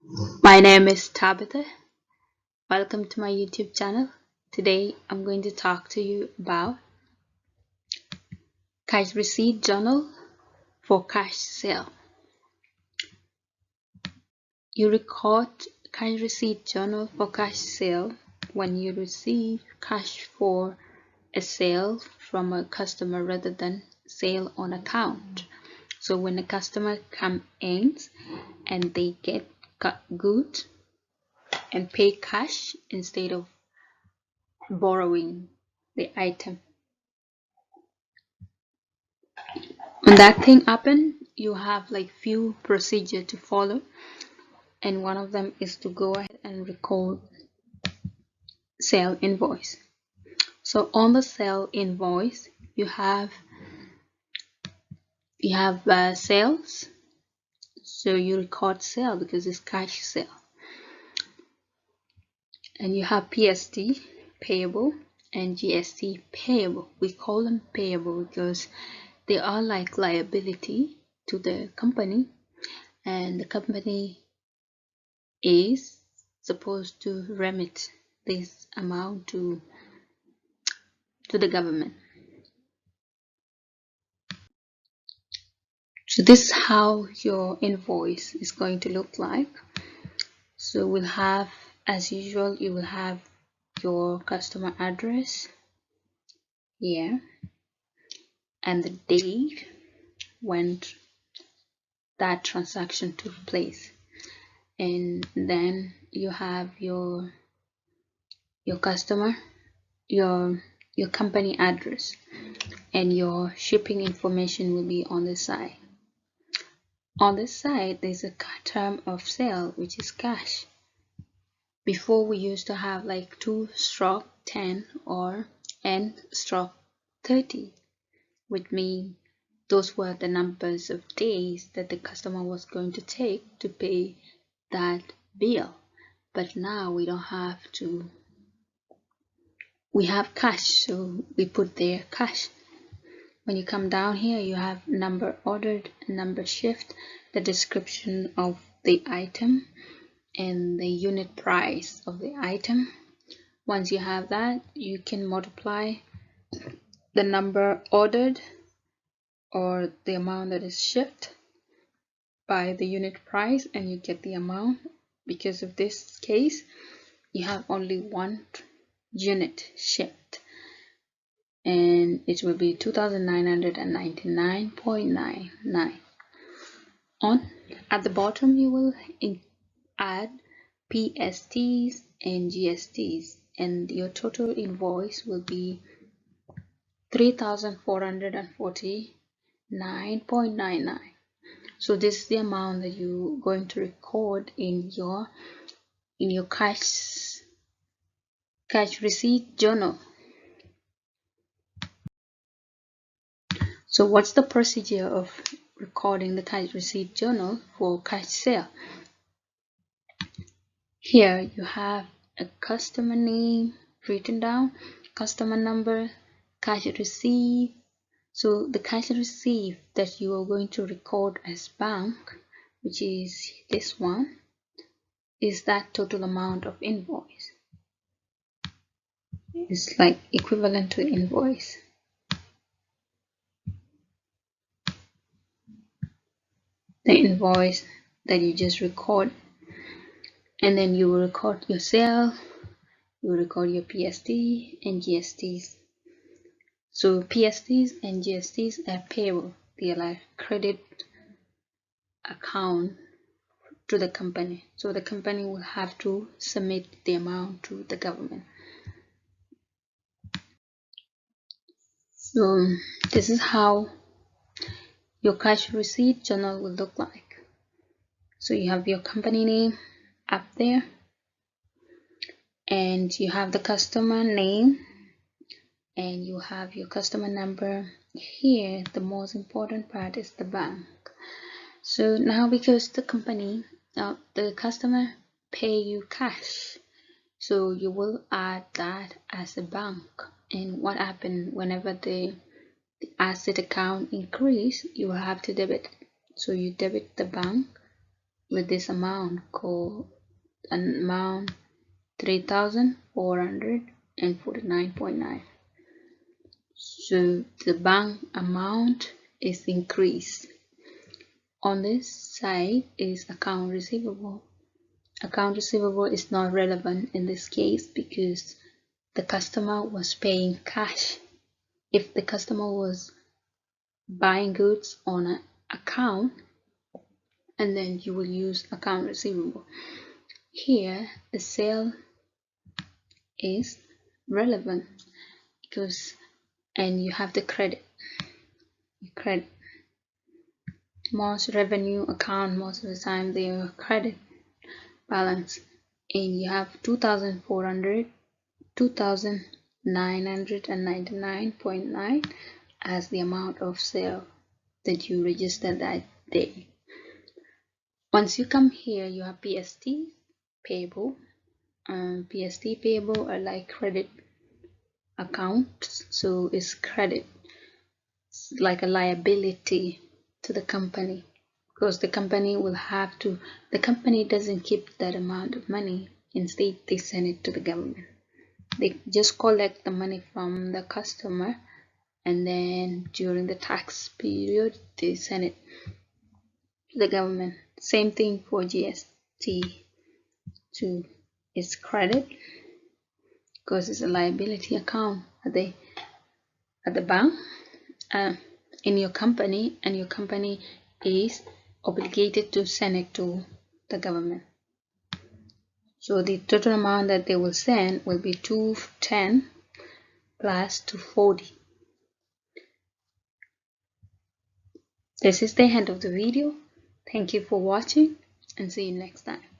My name is Tabitha. Welcome to my YouTube channel. Today I'm going to talk to you about cash receipt journal for cash sale. You record cash receipt journal for cash sale when you receive cash for a sale from a customer rather than sale on account. So when a customer comes in and they get goods and pay cash instead of borrowing the item. When that thing happen, you have like few procedure to follow, and one of them is to go ahead and record sale invoice. So on the sale invoice, you have sales. So you record sale because it's cash sale, and you have PST payable and GST payable. We call them payable because they are like liability to the company, and the company is supposed to remit this amount to the government. So this is how your invoice is going to look like. So we'll have, as usual, you will have your customer address here and the date when that transaction took place, and then you have your customer, your company address, and your shipping information will be on the side. On this side, there's a term of sale, which is cash. Before, we used to have like 2/10 or N/30, which means those were the numbers of days that the customer was going to take to pay that bill. But now we don't have to. We have cash, so we put there cash. When you come down here, you have number ordered, number shipped, the description of the item, and the unit price of the item. Once you have that, you can multiply the number ordered or the amount that is shipped by the unit price, and you get the amount. Because of this case, you have only one unit shipped, and it will be 2,999.99. On at the bottom, you will add PSTs and GSTs, and your total invoice will be 3,449.99. So this is the amount that you're going to record in your cash receipt journal. So what's the procedure of recording the cash receipt journal for cash sale? Here you have a customer name written down, customer number, cash receipt. So the cash receipt that you are going to record as bank, which is this one, is that total amount of invoice. It's like equivalent to invoice. The invoice that you just record, and then you will record your sale, you will record your PST and GSTs. So PSTs and GSTs are payable. They are like credit account to the company. So the company will have to submit the amount to the government. So this is how your cash receipt journal will look like. So you have your company name up there, and you have the customer name, and you have your customer number. Here the most important part is the bank. So now, because the customer pay you cash, so you will add that as a bank. And what happened whenever the asset account increase, you will have to debit. So you debit the bank with this amount called amount 3,449.9. So the bank amount is increased. On this side is account receivable. Account receivable is not relevant in this case because the customer was paying cash. If the customer was buying goods on an account, and then you will use account receivable. Here the sale is relevant because, and you have the credit. Most revenue account, most of the time they are credit balance, and you have 2,999.9 as the amount of sale that you registered that day. Once you come here, you have PST payable. PST payable are like credit accounts, so it's credit. It's like a liability to the company because the company will have to. The company doesn't keep that amount of money. Instead, they send it to the government. They just collect the money from the customer, and then during the tax period, they send it to the government. Same thing for GST too. It's credit because it's a liability account at the bank in your company, and your company is obligated to send it to the government. So the total amount that they will send will be 210 plus 240. This is the end of the video. Thank you for watching and see you next time.